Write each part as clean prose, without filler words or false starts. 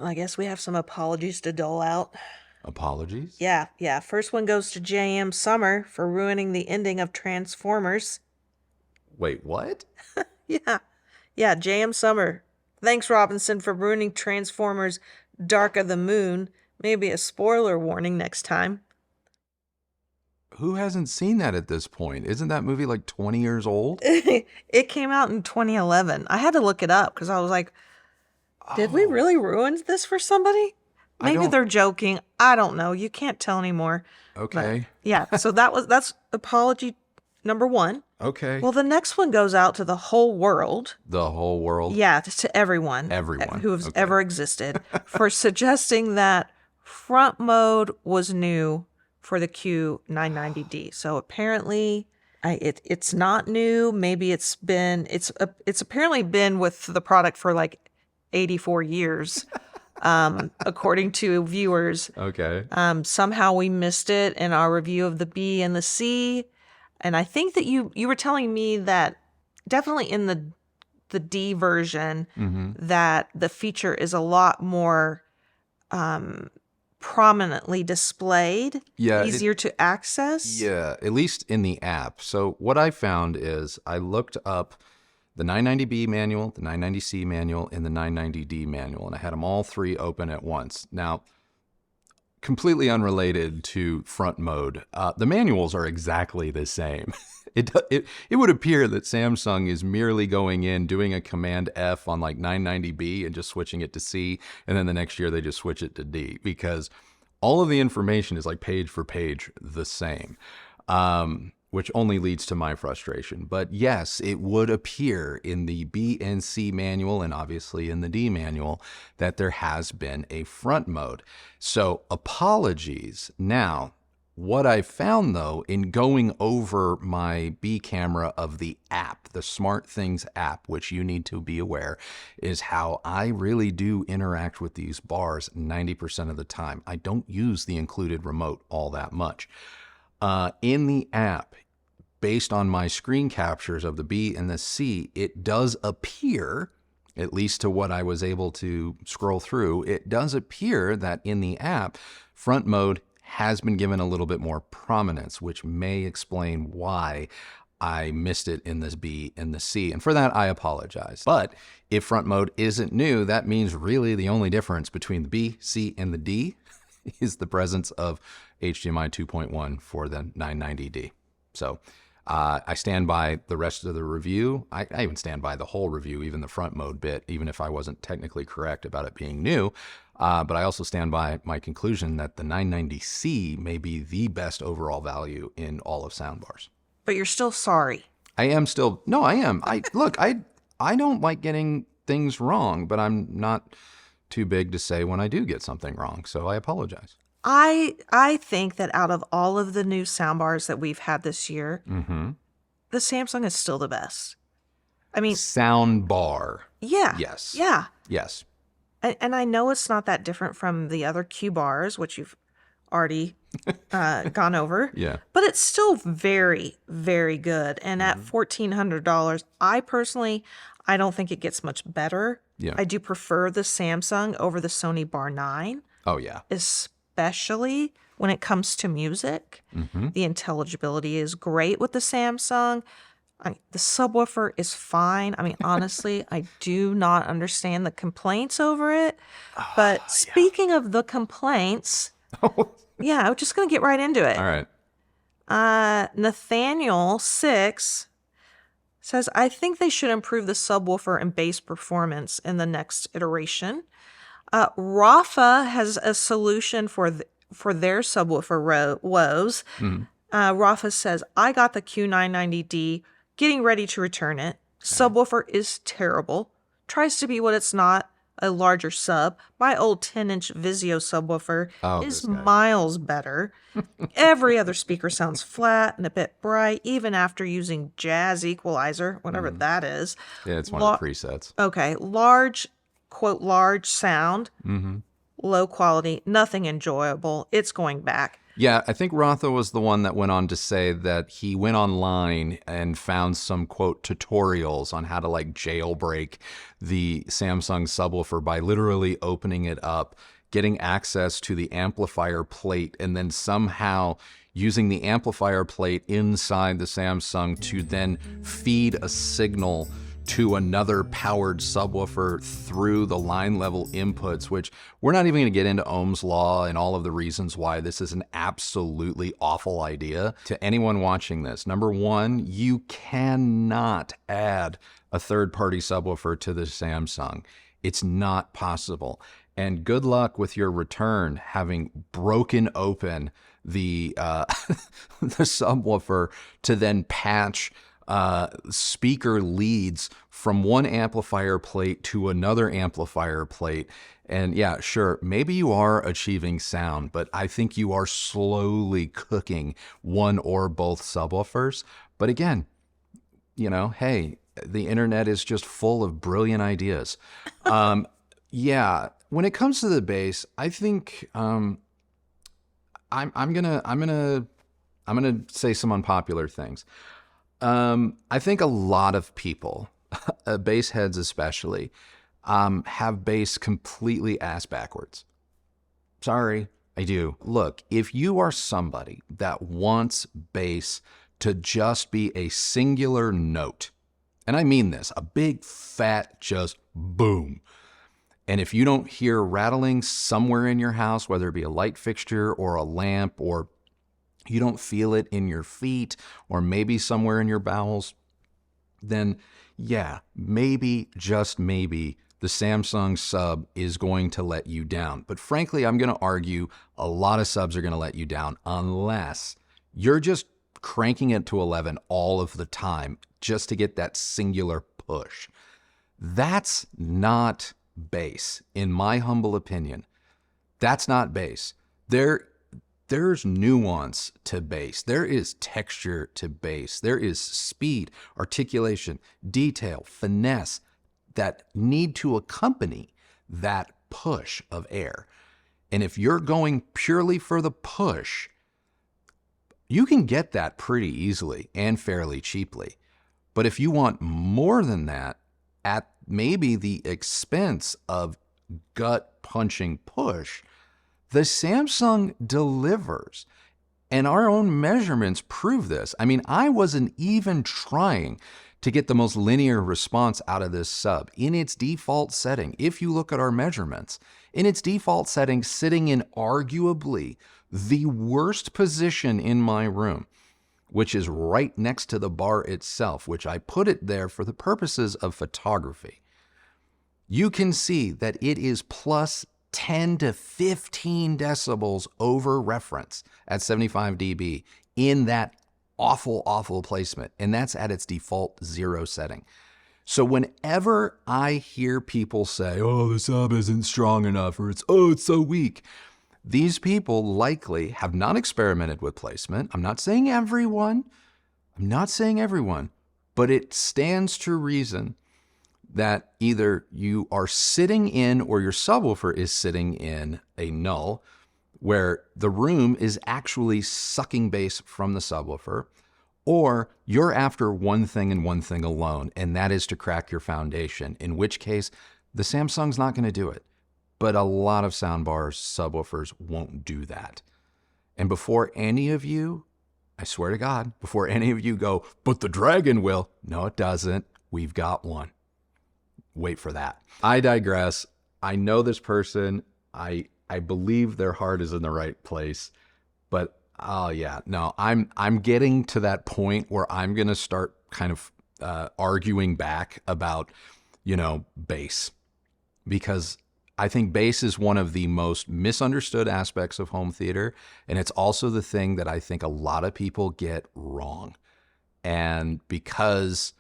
I guess we have some apologies to dole out. Apologies? Yeah. First one goes to J.M. Summer for ruining the ending of Transformers. Wait, what? Yeah, J.M. Summer. Thanks, Robinson, for ruining Transformers Dark of the Moon. Maybe a spoiler warning next time. Who hasn't seen that at this point? Isn't that movie like 20 years old? It came out in 2011. I had to look it up because I was like, did we really ruin this for somebody? Maybe they're joking. I don't know. You can't tell anymore. Okay. But, yeah, so that's apology number one. Okay. Well, the next one goes out to the whole world. The whole world? Yeah, to everyone. Everyone. Who has ever existed for suggesting that front mode was new for the Q990D. So apparently it's not new. Maybe it's apparently been with the product for like 84 years. According to viewers. Okay. Somehow we missed it in our review of the B and the C. And I think that you were telling me that definitely in the D version, that the feature is a lot more prominently displayed, easier to access. Yeah, at least in the app. So what I found is I looked up the 990B manual, the 990C manual, and the 990D manual, and I had them all three open at once. Now, completely unrelated to front mode, the manuals are exactly the same. It would appear that Samsung is merely going in, doing a Command F on like 990B and just switching it to C, and then the next year they just switch it to D, because all of the information is like page for page the same. Which only leads to my frustration. But yes, it would appear in the B and C manual, and obviously in the D manual, that there has been a front mode. So apologies. Now, what I found though, in going over my B camera of the app, the SmartThings app, which you need to be aware, is how I really do interact with these bars 90% of the time. I don't use the included remote all that much. In the app, based on my screen captures of the B and the C, it does appear, at least to what I was able to scroll through, it does appear that in the app, front mode has been given a little bit more prominence, which may explain why I missed it in this B and the C. And for that, I apologize. But if front mode isn't new, that means really the only difference between the B, C, and the D is the presence of HDMI 2.1 for the 990D. So I stand by the rest of the review. I even stand by the whole review, even the front mode bit, even if I wasn't technically correct about it being new. But I also stand by my conclusion that the 990C may be the best overall value in all of soundbars. But you're still sorry. I am still, no, I am. Look, I don't like getting things wrong, but I'm not too big to say when I do get something wrong. So I apologize. I think that out of all of the new soundbars that we've had this year, the Samsung is still the best. I mean, soundbar. Yeah. Yes. Yeah. Yes. And I know it's not that different from the other Q bars, which you've already gone over. Yeah. But it's still very, very good. And at $1,400, I don't think it gets much better. Yeah. I do prefer the Samsung over the Sony Bar 9. Oh, yeah. Especially when it comes to music. The intelligibility is great with the Samsung. The subwoofer is fine. I mean, honestly, I do not understand the complaints over it. But speaking of the complaints, yeah, I'm just going to get right into it. All right. Nathaniel 6 says, I think they should improve the subwoofer and bass performance in the next iteration. Rafa has a solution for their subwoofer woes. Rafa says, I got the Q990D, getting ready to return it. Subwoofer is terrible. Tries to be what it's not, a larger sub. My old 10-inch Vizio subwoofer is miles better. Every other speaker sounds flat and a bit bright, even after using Jazz Equalizer, whatever that is. Yeah, it's one of the presets. Okay, large, quote, large sound, low quality, nothing enjoyable. It's going back. Yeah, I think Rotha was the one that went on to say that he went online and found some, quote, tutorials on how to like jailbreak the Samsung subwoofer by literally opening it up, getting access to the amplifier plate, and then somehow using the amplifier plate inside the Samsung to then feed a signal to another powered subwoofer through the line level inputs, which we're not even going to get into Ohm's law and all of the reasons why this is an absolutely awful idea. To anyone watching this, number one, you cannot add a third-party subwoofer to the Samsung. It's not possible. And good luck with your return having broken open the the subwoofer to then patch speaker leads from one amplifier plate to another amplifier plate. And yeah, sure, maybe you are achieving sound, but I think you are slowly cooking one or both subwoofers. But again, you know, hey, the internet is just full of brilliant ideas. Yeah, when it comes to the bass, I think I'm gonna say some unpopular things. I think a lot of people, bass heads especially, have bass completely ass backwards. Sorry, I do. Look, if you are somebody that wants bass to just be a singular note, and I mean this, a big fat just boom. And if you don't hear rattling somewhere in your house, whether it be a light fixture or a lamp, or you don't feel it in your feet or maybe somewhere in your bowels, then yeah, maybe, just maybe, the Samsung sub is going to let you down. But frankly, I'm going to argue a lot of subs are going to let you down unless you're just cranking it to 11 all of the time just to get that singular push. That's not bass, in my humble opinion. That's not bass. There's nuance to bass. There is texture to bass. There is speed, articulation, detail, finesse that need to accompany that push of air. And if you're going purely for the push, you can get that pretty easily and fairly cheaply. But if you want more than that, at maybe the expense of gut-punching push, the Samsung delivers. And our own measurements prove this. I mean, I wasn't even trying to get the most linear response out of this sub. In its default setting, if you look at our measurements, in its default setting, sitting in arguably the worst position in my room, which is right next to the bar itself, which I put it there for the purposes of photography, you can see that it is plus 10 to 15 decibels over reference at 75 dB in that awful, awful placement. And that's at its default 0 setting. So whenever I hear people say, oh, the sub isn't strong enough, or it's so weak, these people likely have not experimented with placement. I'm not saying everyone, but it stands to reason that either you are sitting in or your subwoofer is sitting in a null where the room is actually sucking bass from the subwoofer, or you're after one thing and one thing alone, and that is to crack your foundation, in which case the Samsung's not going to do it. But a lot of soundbars, subwoofers won't do that. And before any of you, I swear to God, before any of you go, but the Dragon will, no, it doesn't. We've got one. Wait for that. I digress. I know this person. I believe their heart is in the right place, but oh yeah, no, I'm getting to that point where I'm going to start kind of arguing back about, bass, because I think bass is one of the most misunderstood aspects of home theater, and it's also the thing that I think a lot of people get wrong. And because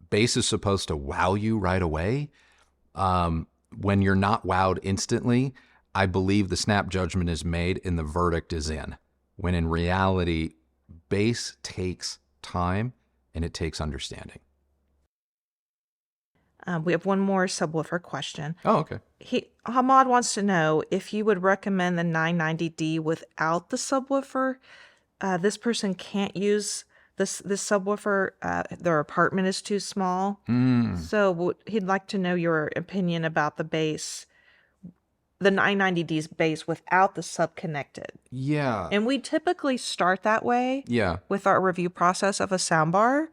bass is supposed to wow you right away, when you're not wowed instantly, I believe the snap judgment is made and the verdict is in. When in reality, bass takes time and it takes understanding. We have one more subwoofer question. Oh, okay. Hamad wants to know if you would recommend the 990D without the subwoofer. This person can't use this subwoofer. Their apartment is too small. So he'd like to know your opinion about the bass, the 990D's bass without the sub connected. Yeah. And we typically start that way Yeah. with our review process of a soundbar.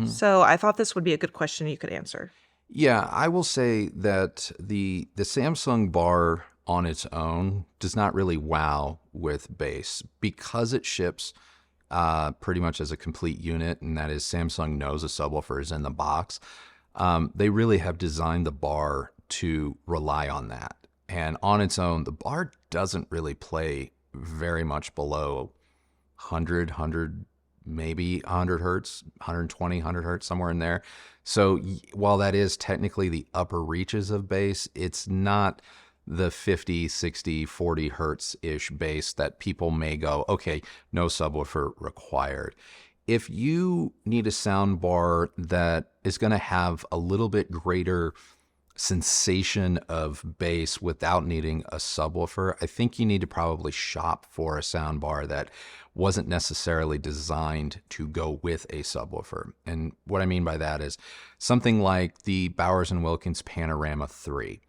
So I thought this would be a good question you could answer. Yeah, I will say that the Samsung bar on its own does not really wow with bass because it ships pretty much as a complete unit, and that is Samsung knows a subwoofer is in the box. They really have designed the bar to rely on that. And on its own, the bar doesn't really play very much below 100, maybe 100 hertz, 120, 100 hertz, somewhere in there. So while that is technically the upper reaches of bass, it's not the 50, 60, 40 hertz-ish bass that people may go, okay, no subwoofer required. If you need a sound bar that is going to have a little bit greater sensation of bass without needing a subwoofer, I think you need to probably shop for a sound bar that wasn't necessarily designed to go with a subwoofer. And what I mean by that is something like the Bowers & Wilkins Panorama 3.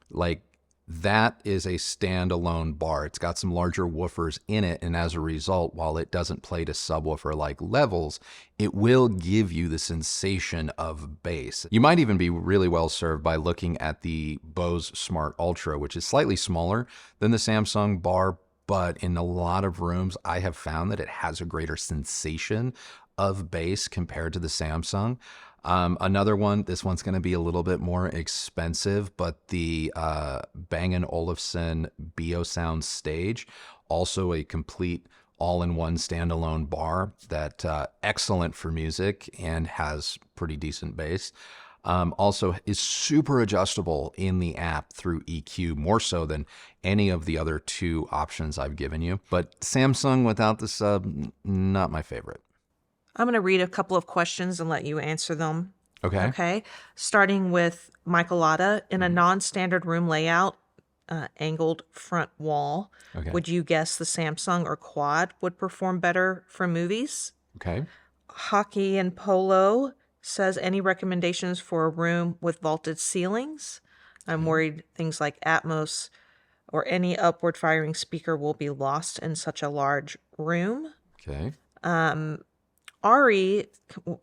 Like, that is a standalone bar. It's got some larger woofers in it, and as a result, while it doesn't play to subwoofer-like levels, it will give you the sensation of bass. You might even be really well served by looking at the Bose Smart Ultra, which is slightly smaller than the Samsung bar, but in a lot of rooms, I have found that it has a greater sensation of bass compared to the Samsung. Another one, this one's going to be a little bit more expensive, but the Bang & Olufsen BioSound Stage, also a complete all-in-one standalone bar that excellent for music and has pretty decent bass. Also is super adjustable in the app through EQ, more so than any of the other two options I've given you. But Samsung without the sub, not my favorite. I'm going to read a couple of questions and let you answer them. Okay. Okay. Starting with Michael Latta. In a non-standard room layout, angled front wall, Okay. would you guess the Samsung or Quad would perform better for movies? Okay. Hockey and Polo says, any recommendations for a room with vaulted ceilings? I'm worried things like Atmos or any upward firing speaker will be lost in such a large room. Okay. Ari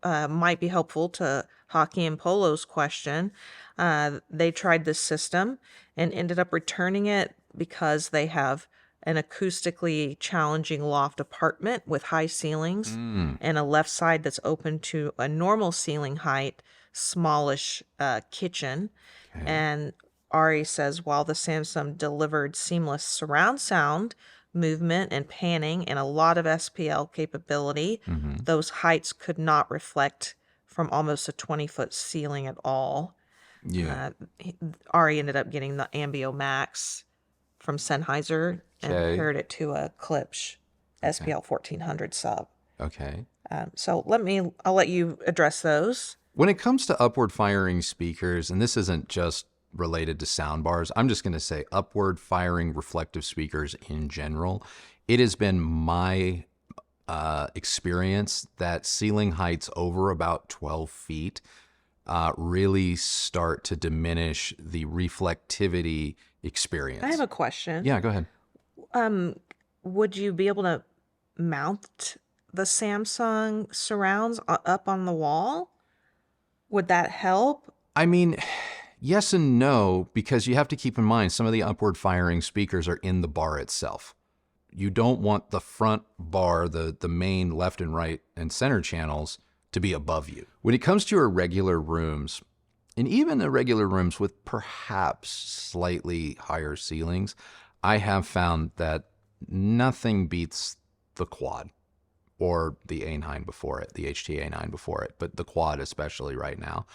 might be helpful to Hockey and Polo's question. They tried this system and ended up returning it because they have an acoustically challenging loft apartment with high ceilings and a left side that's open to a normal ceiling height, smallish kitchen. Okay. And Ari says, while the Samsung delivered seamless surround sound, movement and panning and a lot of SPL capability, those heights could not reflect from almost a 20-foot ceiling at all. Yeah. Ari ended up getting the Ambio Max from Sennheiser and Okay. paired it to a Klipsch SPL 1400 sub. Okay. So I'll let you address those. When it comes to upward firing speakers, and this isn't just related to soundbars, I'm just going to say upward firing reflective speakers in general. It has been my experience that ceiling heights over about 12 feet really start to diminish the reflectivity experience. I have a question. Yeah, go ahead. Would you be able to mount the Samsung surrounds up on the wall? Would that help? I mean, yes and no, because you have to keep in mind some of the upward firing speakers are in the bar itself. You don't want the front bar, the main left and right and center channels, to be above you. When it comes to irregular rooms, and even irregular rooms with perhaps slightly higher ceilings, I have found that nothing beats the Quad or the A9 before it, the HT-A9 before it, but the Quad especially right now.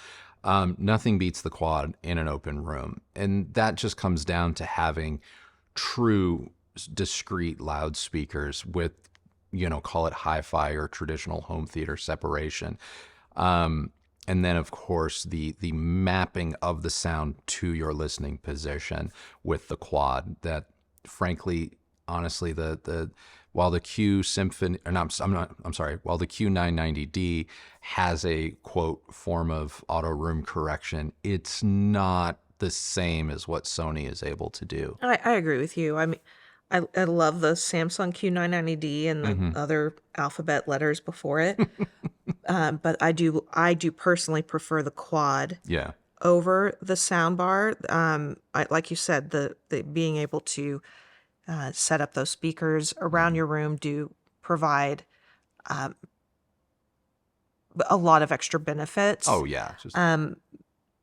Nothing beats the Quad in an open room. And that just comes down to having true discrete loudspeakers with, call it hi-fi or traditional home theater separation. And And then, of course, the mapping of the sound to your listening position with the quad. That, frankly, honestly, while the Q Symphony, or not, I'm sorry, while the Q990D has a quote form of auto room correction, it's not the same as what Sony is able to do. I agree with you. I mean, I love the Samsung Q990D and the Mm-hmm. other alphabet letters before it. But I do personally prefer the quad Yeah. over the soundbar. Like you said, the being able to set up those speakers around your room do provide a lot of extra benefits. Oh, yeah. Just,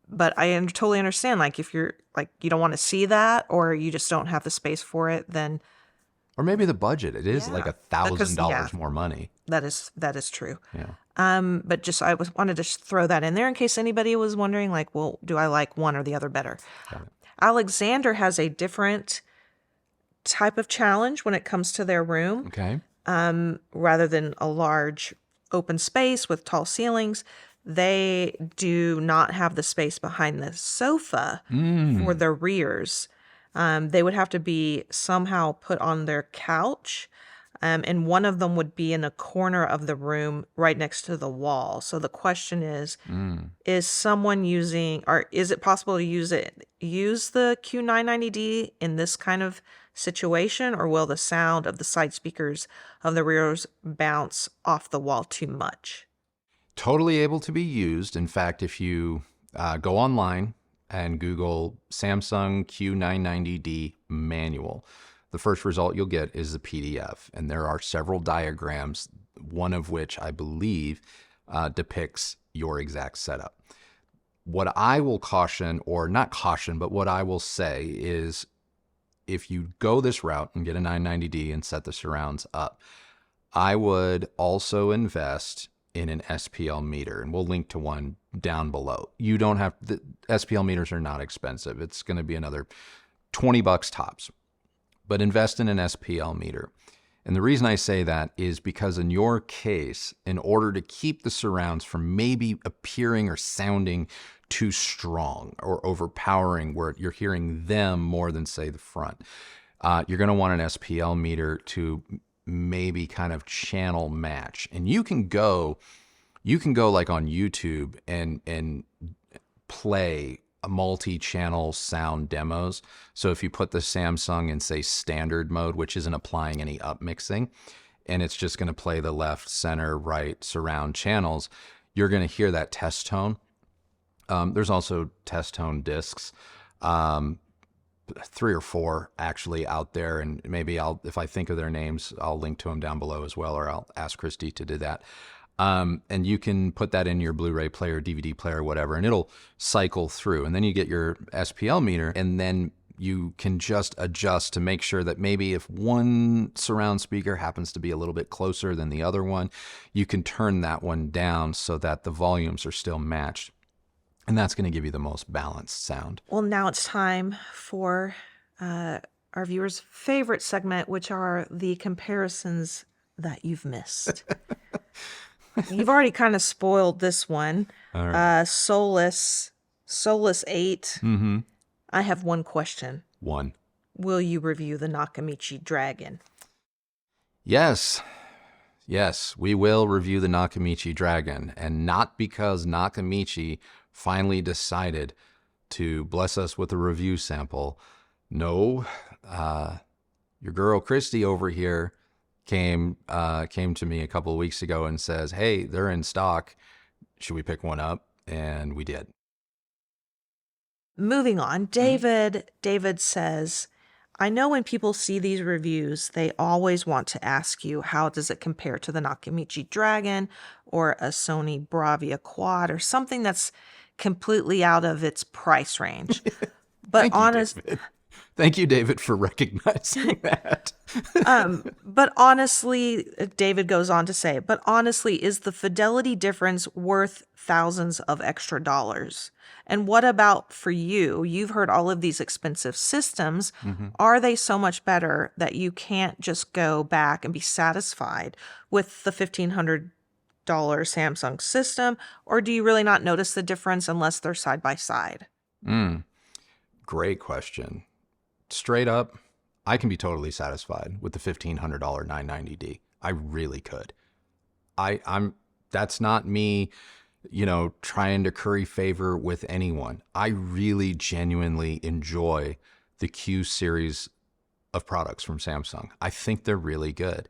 But I totally understand, like, if you're like, you don't want to see that, or you just don't have the space for it, then or maybe the budget. It is like Yeah. $1,000 more money. that is true. Yeah. But just wanted to throw that in there in case anybody was wondering, like, well, do I like one or the other better? Alexander has a different type of challenge when it comes to their room. Okay. Rather than a large open space with tall ceilings, they do not have the space behind the sofa for the rears. They would have to be somehow put on their couch, and one of them would be in a corner of the room right next to the wall. So the question is someone using, or is it possible to use the Q990D in this kind of situation, or will the sound of the side speakers of the rears bounce off the wall too much? Totally able to be used. In fact, if you go online and Google Samsung Q990D manual, the first result you'll get is the PDF. And there are several diagrams, one of which I believe depicts your exact setup. What I will caution, or not caution, but what I will say is, if you go this route and get a 990D and set the surrounds up, I would also invest in an SPL meter, and we'll link to one down below. You don't have, the SPL meters are not expensive. It's going to be another $20 tops, but invest in an SPL meter. And the reason I say that is because in your case, in order to keep the surrounds from maybe appearing or sounding too strong or overpowering where you're hearing them more than, say, the front, you're going to want an SPL meter to maybe kind of channel match. And you can go like on YouTube and play multi-channel sound demos. So if you put the Samsung in, say, standard mode, which isn't applying any up mixing, and it's just going to play the left, center, right surround channels, you're going to hear that test tone. There's also test tone discs, 3 or 4 actually out there, and maybe if I think of their names, I'll link to them down below as well, or I'll ask KRISTI to do that. And you can put that in your Blu-ray player, DVD player, whatever, and it'll cycle through. And then you get your SPL meter, and then you can just adjust to make sure that maybe if one surround speaker happens to be a little bit closer than the other one, you can turn that one down so that the volumes are still matched. And that's going to give you the most balanced sound. Well, now it's time for our viewers' favorite segment, which are the comparisons that you've missed. You've already kind of spoiled this one. All right. Solus 8. Mm-hmm. I have one question. One. Will you review the Nakamichi Dragon? Yes. Yes, we will review the Nakamichi Dragon. And not because Nakamichi finally decided to bless us with a review sample. No, your girl KRISTI over here came to me a couple of weeks ago and says, hey, they're in stock. Should we pick one up? And we did. Moving on, David says, I know when people see these reviews, they always want to ask you, how does it compare to the Nakamichi Dragon or a Sony Bravia Quad or something that's completely out of its price range? But Thank you, David, for recognizing that. But honestly, David goes on to say, but honestly, is the fidelity difference worth thousands of extra dollars? And what about for you? You've heard all of these expensive systems. Mm-hmm. Are they so much better that you can't just go back and be satisfied with the $1,500 Samsung system, or do you really not notice the difference unless they're side by side? Great question. Straight up, I can be totally satisfied with the $1,500 990D. I really could. That's not me, trying to curry favor with anyone. I really genuinely enjoy the Q series of products from Samsung. I think they're really good.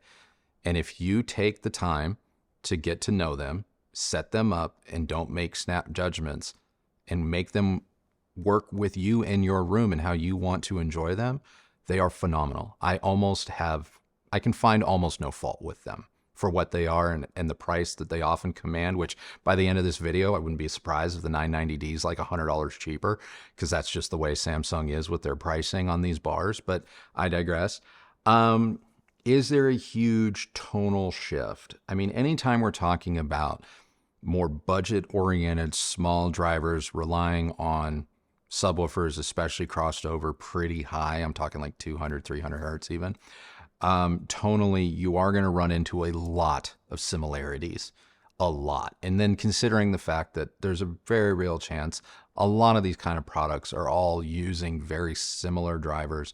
And if you take the time to get to know them, set them up, and don't make snap judgments and make them work with you in your room and how you want to enjoy them, they are phenomenal. I can find almost no fault with them for what they are and the price that they often command, which by the end of this video, I wouldn't be surprised if the 990D is like $100 cheaper, because that's just the way Samsung is with their pricing on these bars, but I digress. Is there a huge tonal shift? I mean, anytime we're talking about more budget-oriented small drivers relying on subwoofers, especially crossed over pretty high, I'm talking like 200, 300 hertz even, tonally, you are going to run into a lot of similarities, a lot. And then considering the fact that there's a very real chance a lot of these kind of products are all using very similar drivers,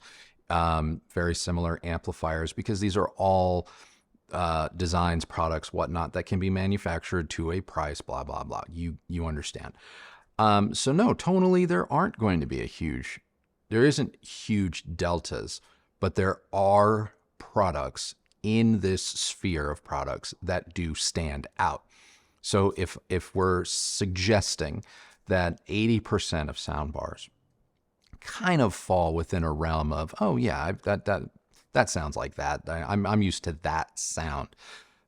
very similar amplifiers, because these are all designs, products, whatnot, that can be manufactured to a price, blah, blah, blah. You understand. So no, tonally, there isn't huge deltas, but there are products in this sphere of products that do stand out. So if we're suggesting that 80% of soundbars kind of fall within a realm of, oh yeah, that sounds like that. I'm used to that sound.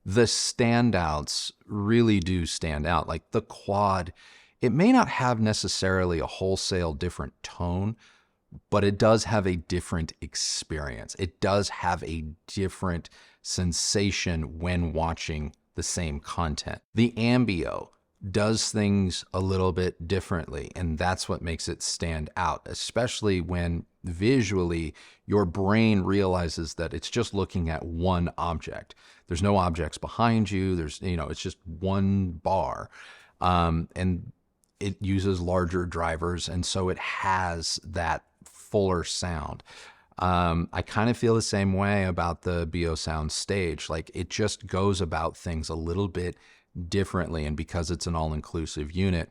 The standouts really do stand out. Like the quad, it may not have necessarily a wholesale different tone, but it does have a different experience. It does have a different sensation when watching the same content. The Ambio does things a little bit differently, and that's what makes it stand out, especially when visually your brain realizes that it's just looking at one object. There's no objects behind you. It's just one bar. And it uses larger drivers, and so it has that fuller sound. I kind of feel the same way about the BioSound stage. Like it just goes about things a little bit differently, and because it's an all-inclusive unit,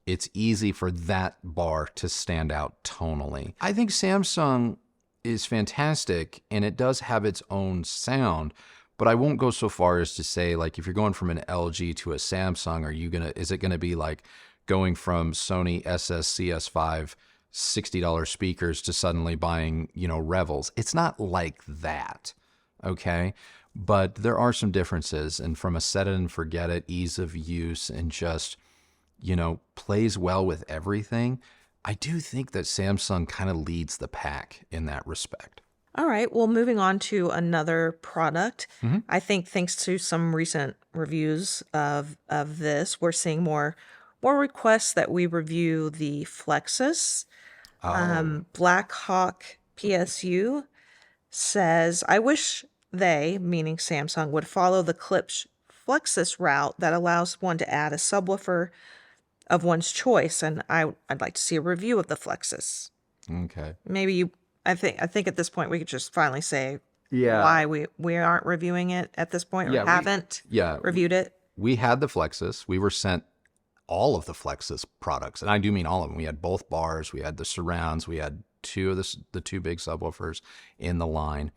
it's easy for that bar to stand out tonally. I think Samsung is fantastic, and it does have its own sound, but I won't go so far as to say, like, if you're going from an LG to a Samsung, is it gonna be like going from Sony SS-CS5 $60 speakers to suddenly buying, Revels? It's not like that, okay? But there are some differences, and from a set it and forget it, ease of use, and just, plays well with everything, I do think that Samsung kind of leads the pack in that respect. All right, well, moving on to another product. I think thanks to some recent reviews of this, we're seeing more requests that we review the FLEXUS. Black Hawk PSU says, I wish they, meaning Samsung, would follow the KLIPSCH FLEXUS route that allows one to add a subwoofer of one's choice, and I'd like to see a review of the FLEXUS. Okay. Maybe I think at this point we could just finally say why we aren't reviewing it at this point, or haven't reviewed it. We had the FLEXUS. We were sent all of the FLEXUS products, and I do mean all of them. We had both bars, we had the surrounds, we had the two big subwoofers in the line.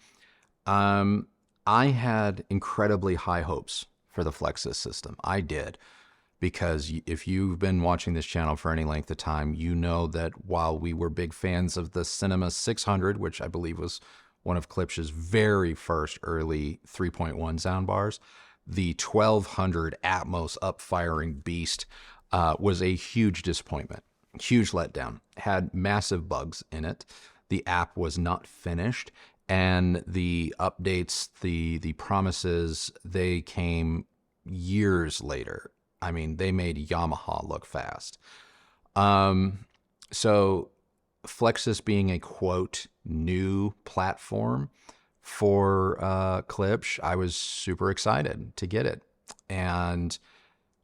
I had incredibly high hopes for the FLEXUS system. I did, because if you've been watching this channel for any length of time, you know that while we were big fans of the Cinema 600, which I believe was one of KLIPSCH's very first early 3.1 soundbars, the 1200 Atmos up-firing beast was a huge disappointment, huge letdown. Had massive bugs in it. The app was not finished, and the updates, the promises, they came years later. I mean, they made Yamaha look fast. So FLEXUS being a, quote, new platform for KLIPSCH, I was super excited to get it. And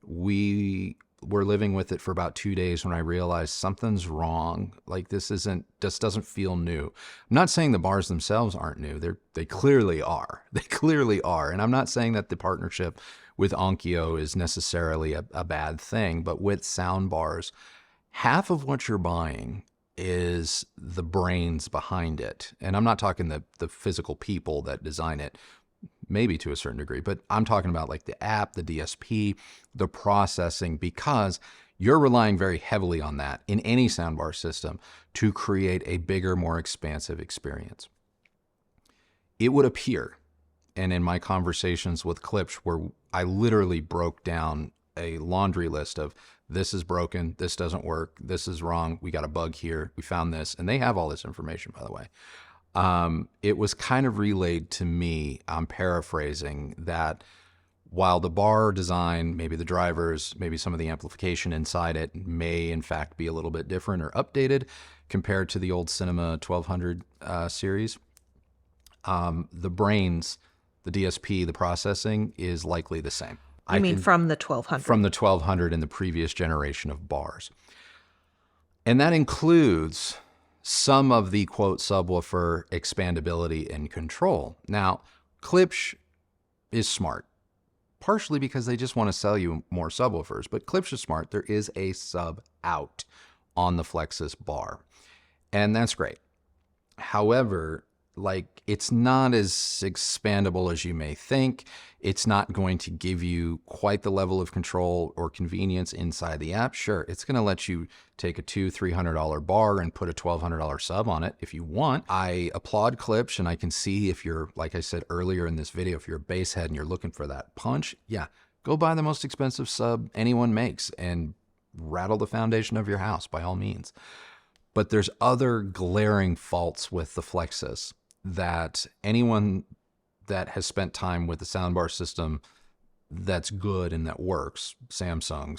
we were living with it for about 2 days when I realized something's wrong. Like this doesn't feel new. I'm not saying the bars themselves aren't new. They clearly are. They clearly are. And I'm not saying that the partnership with Onkyo is necessarily a bad thing, but with soundbars, half of what you're buying is the brains behind it. And I'm not talking the physical people that design it, maybe to a certain degree, but I'm talking about like the app, the DSP, the processing, because you're relying very heavily on that in any soundbar system to create a bigger, more expansive experience. It would appear, and in my conversations with KLIPSCH, where I literally broke down a laundry list of this is broken, this doesn't work, this is wrong, we got a bug here, we found this, and they have all this information, by the way. It was kind of relayed to me, I'm paraphrasing, that while the bar design, maybe the drivers, maybe some of the amplification inside it may in fact be a little bit different or updated compared to the old Cinema 1200 series, the brains, the DSP, the processing is likely the same. You mean from the 1200? From the 1200 and the previous generation of bars. And that includes some of the, quote, subwoofer expandability and control. Now, KLIPSCH is smart, partially because they just want to sell you more subwoofers, but KLIPSCH is smart. There is a sub out on the FLEXUS bar, and that's great. However, like, it's not as expandable as you may think. It's not going to give you quite the level of control or convenience inside the app. Sure, it's going to let you take a $200-300 bar and put a $1,200 sub on it if you want. I applaud KLIPSCH, and I can see if you're, like I said earlier in this video, if you're a bass head and you're looking for that punch, yeah, go buy the most expensive sub anyone makes and rattle the foundation of your house by all means. But there's other glaring faults with the FLEXUS that anyone that has spent time with the soundbar system that's good and that works, Samsung,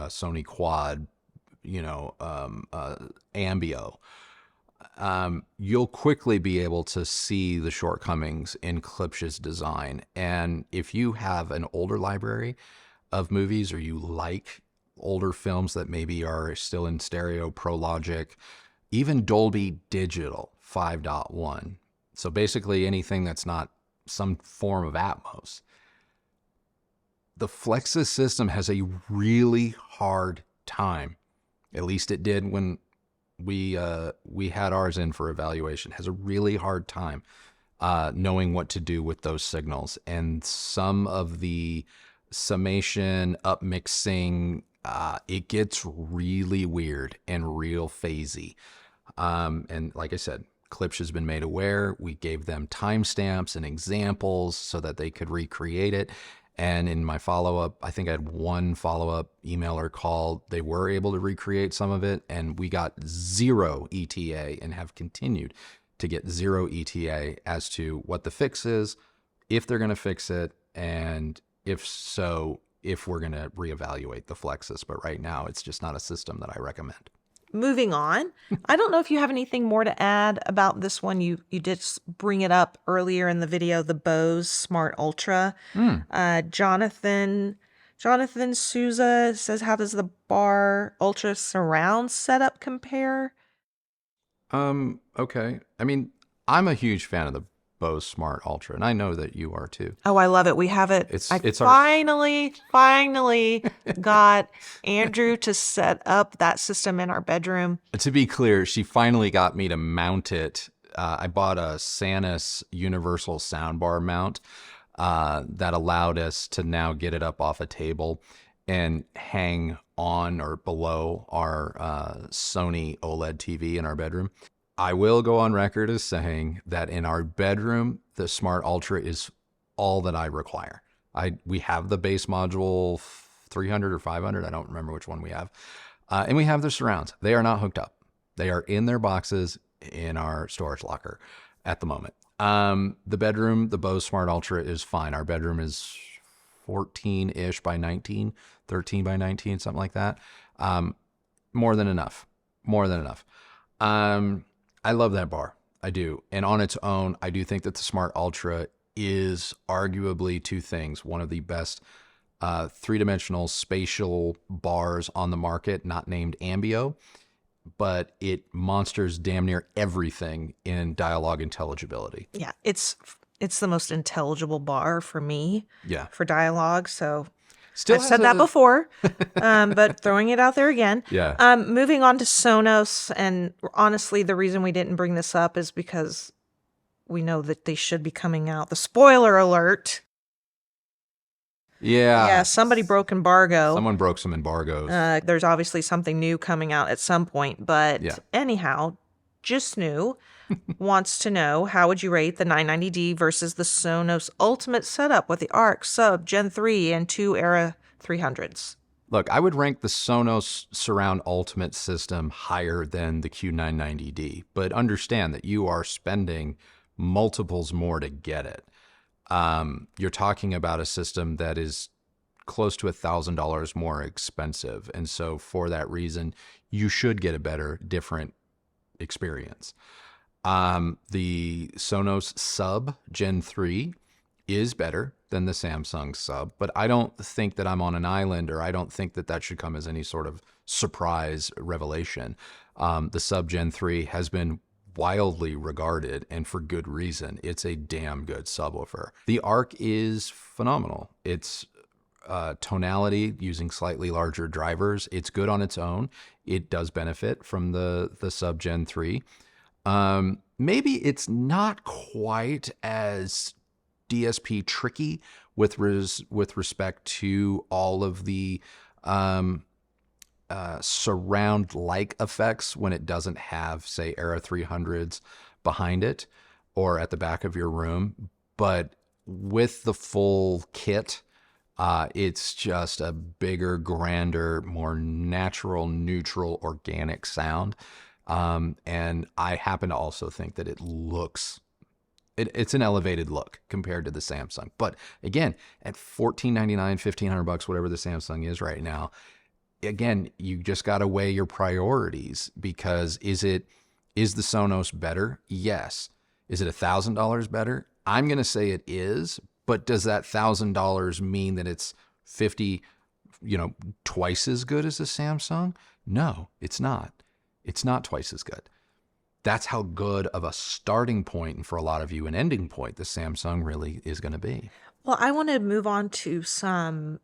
Sony Quad, Ambio, you'll quickly be able to see the shortcomings in KLIPSCH's design. And if you have an older library of movies, or you like older films that maybe are still in stereo, Pro Logic, even Dolby Digital 5.1, so basically anything that's not some form of Atmos, the FLEXUS system has a really hard time, at least it did when we had ours in for evaluation, has a really hard time knowing what to do with those signals. And some of the summation, upmixing, it gets really weird and real phasey. And like I said, KLIPSCH has been made aware. We gave them timestamps and examples so that they could recreate it. And in my follow-up, I think I had one follow-up email or call. They were able to recreate some of it, and we got 0 ETA and have continued to get 0 ETA as to what the fix is, if they're going to fix it, and if so, if we're going to reevaluate the FLEXUS. But right now, it's just not a system that I recommend. Moving on, I don't know if you have anything more to add about this one. You did bring it up earlier in the video, the BOSE Smart Ultra. Jonathan Souza says, how does the bar Ultra surround setup compare? Okay. I mean, I'm a huge fan of the BOSE Smart Ultra, and I know that you are too. Oh, I love it. We have it. Finally got Andrew to set up that system in our bedroom. To be clear, she finally got me to mount it. I bought a SONOS universal soundbar mount that allowed us to now get it up off a table and hang on or below our Sony OLED TV in our bedroom. I will go on record as saying that in our bedroom, the Smart Ultra is all that I require. We have the base module 300 or 500. I don't remember which one we have. And we have the surrounds. They are not hooked up. They are in their boxes in our storage locker at the moment. The bedroom, the BOSE Smart Ultra is fine. Our bedroom is 14-ish by 19, 13 by 19, something like that. More than enough. I love that bar. I do. And on its own, I do think that the Smart Ultra is arguably two things. One of the best three-dimensional spatial bars on the market, not named Ambio, but it monsters damn near everything in dialogue intelligibility. Yeah, it's the most intelligible bar for me. Yeah. For dialogue. So Still I've said that before, but throwing it out there again. Yeah. Moving on to Sonos, and honestly, the reason we didn't bring this up is because we know that they should be coming out. The spoiler alert. Yeah, somebody broke embargo. Someone broke some embargoes. There's obviously something new coming out at some point, but Yeah. anyhow, just new wants to know, how would you rate the 990D versus the Sonos Ultimate setup with the ARC, Sub, Gen 3, and 2 Era 300s? Look, I would rank the Sonos Surround Ultimate system higher than the Q990D, but understand that you are spending multiples more to get it. You're talking about a system that is close to $1,000 more expensive. And so for that reason, you should get a better, different experience. The Sonos Sub Gen 3 is better than the Samsung Sub, but I don't think that I'm on an island, or I don't think that that should come as any sort of surprise revelation. The Sub Gen 3 has been wildly regarded, and for good reason. It's a damn good subwoofer. The ARC is phenomenal. It's tonality using slightly larger drivers. It's good on its own. It does benefit from the Sub Gen 3. Maybe it's not quite as DSP tricky with respect to all of the surround-like effects when it doesn't have, say, Era 300s behind it or at the back of your room. But with the full kit, it's just a bigger, grander, more natural, neutral, organic sound. And I happen to also think that it looks, it's an elevated look compared to the Samsung. But again, at $1,499, $1,500, whatever the Samsung is right now, again, you just got to weigh your priorities, because is the Sonos better? Yes. Is it $1,000 better? I'm going to say it is, but does that $1,000 mean that it's 50, twice as good as the Samsung? No, it's not. It's not twice as good. That's how good of a starting point, and for a lot of you, an ending point, the Samsung really is going to be. Well, I want to move on to some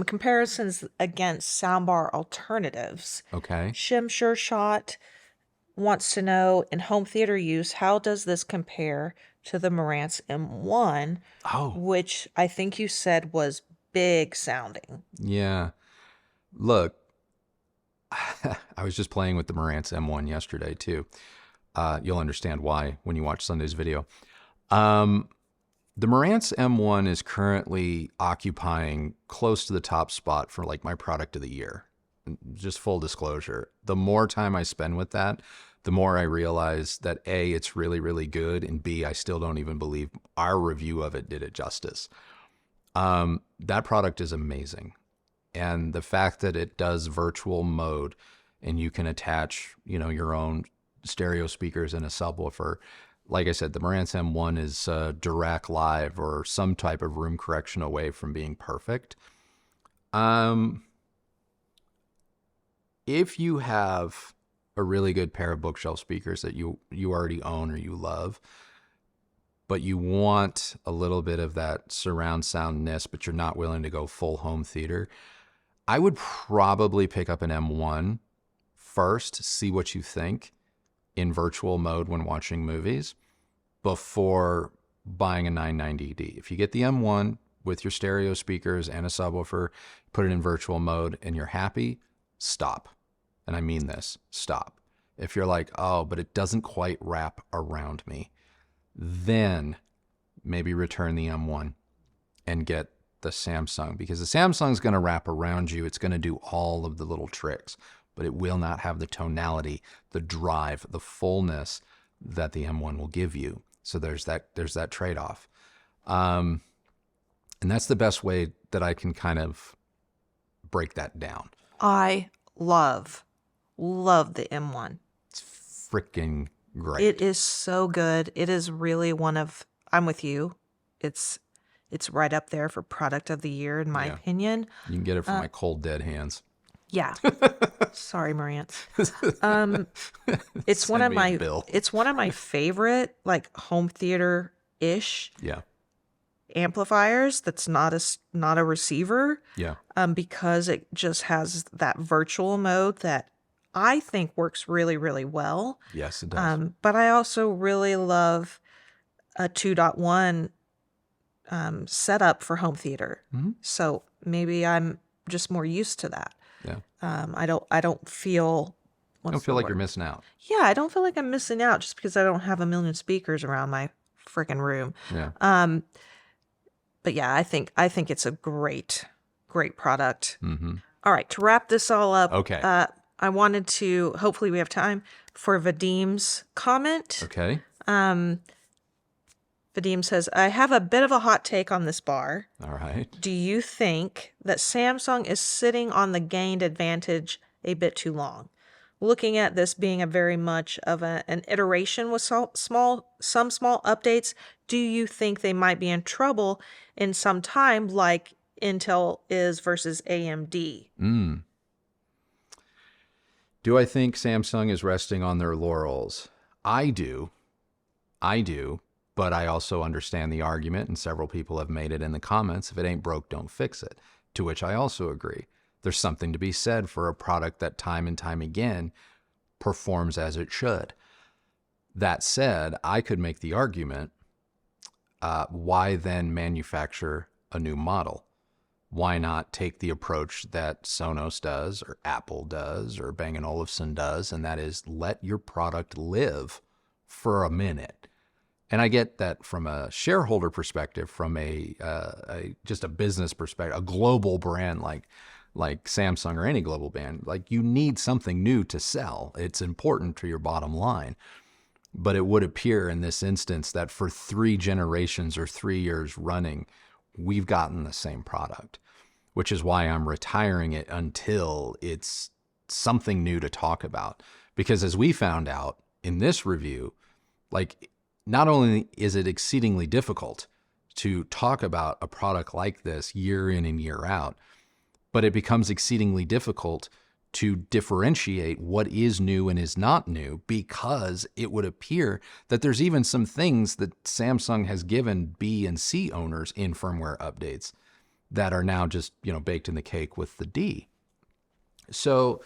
comparisons against soundbar alternatives. Okay. Shim Sure Shot wants to know, in home theater use, how does this compare to the Marantz M1, which I think you said was big sounding? Yeah. Look, I was just playing with the Marantz M1 yesterday too. You'll understand why when you watch Sunday's video. The Marantz M1 is currently occupying close to the top spot for like my product of the year. Just full disclosure. The more time I spend with that, the more I realize that A, it's really, really good, and B, I still don't even believe our review of it did it justice. That product is amazing. And the fact that it does virtual mode and you can attach, your own stereo speakers and a subwoofer. Like I said, the Marantz M1 is Dirac Live or some type of room correction away from being perfect. If you have a really good pair of bookshelf speakers that you already own or you love, but you want a little bit of that surround soundness, but you're not willing to go full home theater, I would probably pick up an M1 first, see what you think in virtual mode when watching movies before buying a 990D. If you get the M1 with your stereo speakers and a subwoofer, put it in virtual mode and you're happy, stop. And I mean this, stop. If you're like, oh, but it doesn't quite wrap around me, then maybe return the M1 and get the Samsung, because the Samsung's going to wrap around you. It's going to do all of the little tricks, but it will not have the tonality, the drive, the fullness that the M1 will give you. So there's that trade-off. And that's the best way that I can kind of break that down. I love the M1. It's freaking great. It is so good. It is really I'm with you. It's It's right up there for product of the year, in my opinion. You can get it from my cold, dead hands. Yeah. Sorry, Marantz. It's one Send of me a my bill. it's one of my favorite like home theater-ish Yeah. amplifiers that's not a receiver. Yeah. Because it just has that virtual mode that I think works really, really well. Yes, it does. But I also really love a 2.1 setup for home theater. So maybe I'm just more used to that. Yeah. I don't feel. I don't feel like you're missing out. Yeah, I don't feel like I'm missing out just because I don't have a million speakers around my freaking room. Yeah. But yeah, I think it's a great product. All right, to wrap this all up. Okay. I wanted to. Hopefully, we have time for Vadim's comment. Okay. Vadim says, I have a bit of a hot take on this bar. All right. Do you think that Samsung is sitting on the gained advantage a bit too long? Looking at this being a very much of an iteration with some small updates, do you think they might be in trouble in some time like Intel is versus AMD? Do I think Samsung is resting on their laurels? I do. But I also understand the argument, and several people have made it in the comments, if it ain't broke, don't fix it, to which I also agree. There's something to be said for a product that time and time again performs as it should. That said, I could make the argument, why then manufacture a new model? Why not take the approach that Sonos does, or Apple does, or Bang & Olufsen does, and that is let your product live for a minute. And I get that from a shareholder perspective, from just a business perspective, a global brand like Samsung or any global brand, like you need something new to sell. It's important to your bottom line. But it would appear in this instance that for 3 generations or 3 years running, we've gotten the same product, which is why I'm retiring it until it's something new to talk about. Because as we found out in this review, like, not only is it exceedingly difficult to talk about a product like this year in and year out, but it becomes exceedingly difficult to differentiate what is new and is not new, because it would appear that there's even some things that Samsung has given B and C owners in firmware updates that are now just, baked in the cake with the D. So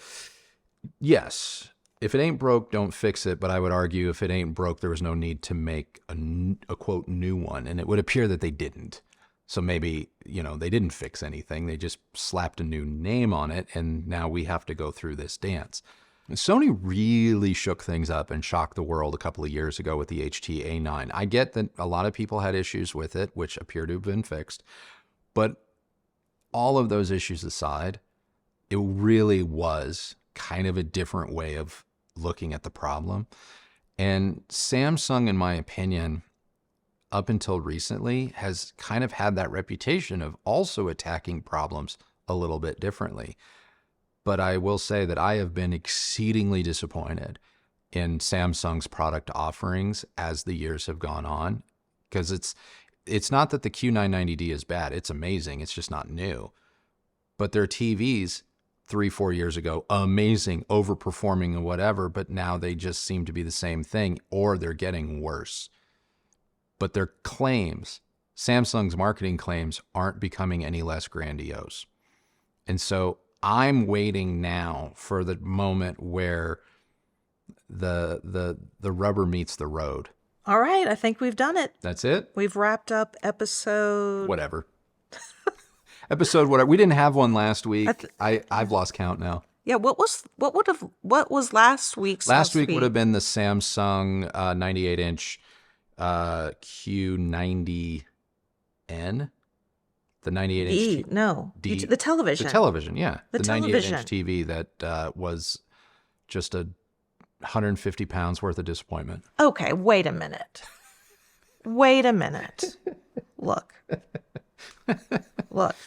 yes, if it ain't broke, don't fix it. But I would argue if it ain't broke, there was no need to make a quote new one. And it would appear that they didn't. So maybe, they didn't fix anything. They just slapped a new name on it. And now we have to go through this dance. And Sony really shook things up and shocked the world a couple of years ago with the HT-A9. I get that a lot of people had issues with it, which appear to have been fixed. But all of those issues aside, it really was kind of a different way of looking at the problem. And Samsung, in my opinion, up until recently, has kind of had that reputation of also attacking problems a little bit differently. But I will say that I have been exceedingly disappointed in Samsung's product offerings as the years have gone on, because it's not that the Q990D is bad. It's amazing. It's just not new. But their TVs 3-4 years ago, amazing, overperforming and whatever, but now they just seem to be the same thing, or they're getting worse. But their claims, Samsung's marketing claims, aren't becoming any less grandiose. And so I'm waiting now for the moment where the rubber meets the road. All right, I think we've done it. That's it? We've wrapped up episode... Whatever. Episode whatever. We didn't have one last week. I've lost count now. Yeah, what was last week's? Last week would have been the Samsung 98-inch Q90N, the 98-inch. The television. The television, yeah, the 98-inch TV that was just 150 pounds worth of disappointment. Okay, wait a minute. Look.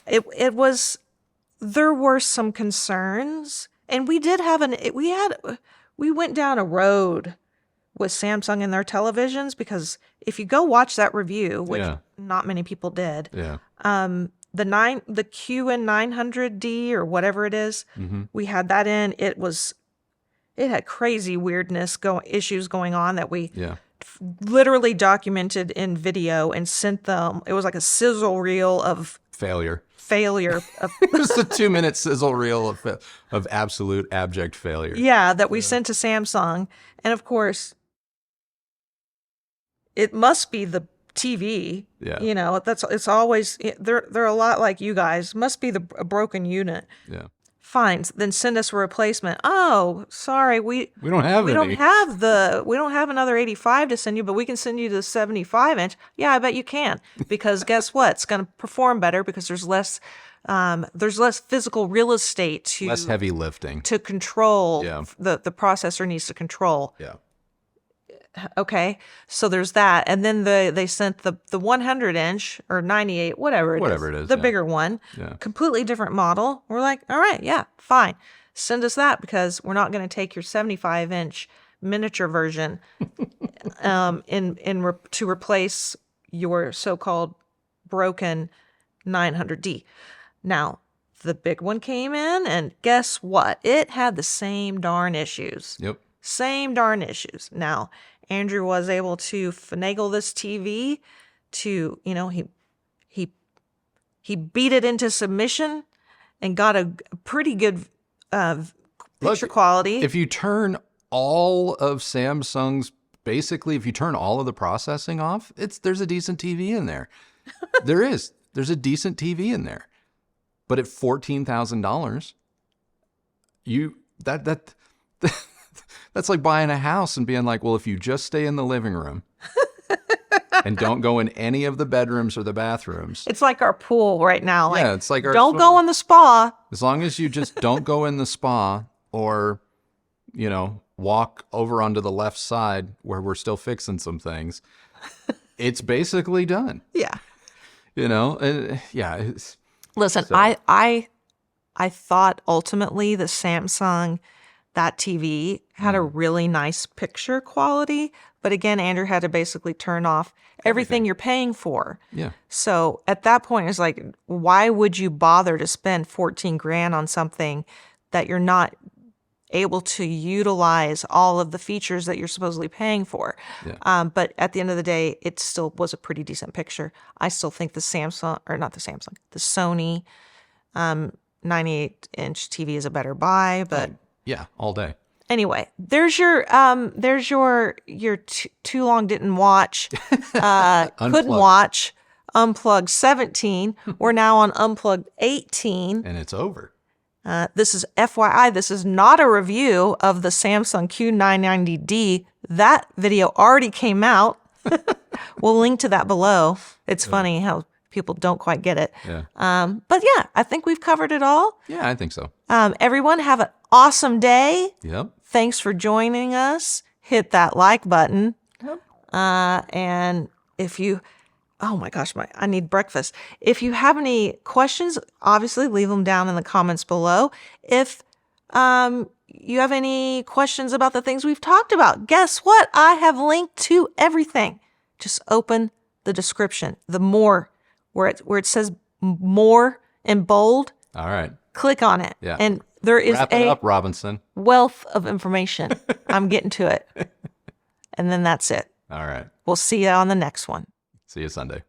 It was, there were some concerns, and we did have we went down a road with Samsung and their televisions, because if you go watch that review, which Yeah. not many people did, Yeah. the QN900D or whatever it is, we had that in. It had crazy weirdness issues going on that we Yeah. literally documented in video and sent them. It was like a sizzle reel of Failure. failure of It was a 2-minute sizzle reel of absolute abject failure. yeah, that we sent to Samsung. And of course, it must be the TV. Yeah. You know, it's always they're a lot like you guys. Must be a broken unit. Yeah. Fine, then send us a replacement. Oh, sorry, we don't have we any. don't have another 85 to send you, but we can send you the 75-inch. Yeah, I bet you can, because guess what? It's going to perform better because there's less physical real estate to Less heavy lifting. to control. Yeah. The processor needs to control. Yeah. Okay, so there's that, and then they sent the 100-inch or 98, whatever it is, the yeah. bigger one, Yeah. completely different model. We're like, all right, yeah, fine, send us that, because we're not going to take your 75-inch miniature version to replace your so-called broken 900D. Now, the big one came in, and guess what? It had the same darn issues. Yep. Same darn issues. Now, Andrew was able to finagle this TV to, he beat it into submission and got a pretty good picture quality. If you turn all of Samsung's, basically, if you turn all of the processing off, there's a decent TV in there. There's a decent TV in there. But at $14,000, that's like buying a house and being like, well, if you just stay in the living room and don't go in any of the bedrooms or the bathrooms. It's like our pool right now. Yeah, it's like our don't go in the spa. As long as you just don't go in the spa or, walk over onto the left side where we're still fixing some things, it's basically done. Yeah. Yeah. Listen, So- I thought ultimately the Samsung, that TV had a really nice picture quality, but again, Andrew had to basically turn off everything you're paying for. Yeah. So at that point, it's like, why would you bother to spend 14 grand on something that you're not able to utilize all of the features that you're supposedly paying for? Yeah. But at the end of the day, it still was a pretty decent picture. I still think the Sony 98-inch TV is a better buy, but Yeah, all day. anyway, there's your too long didn't watch, couldn't watch Unplugged 17. We're now on Unplugged 18. And it's over. This is FYI. This is not a review of the Samsung Q990D. That video already came out. We'll link to that below. It's funny how people don't quite get it. Yeah. But yeah, I think we've covered it all. Yeah, I think so. Everyone have an awesome day. Yep. Thanks for joining us. Hit that like button. Yep. And if you, oh my gosh, I need breakfast. If you have any questions, obviously leave them down in the comments below. If you have any questions about the things we've talked about, guess what? I have linked to everything. Just open the description, the more, where it says more in bold. All right. Click on it. Yeah. And there is Wrap it up, Robinson. wealth of information. I'm getting to it. And then that's it. All right. We'll see you on the next one. See you Sunday.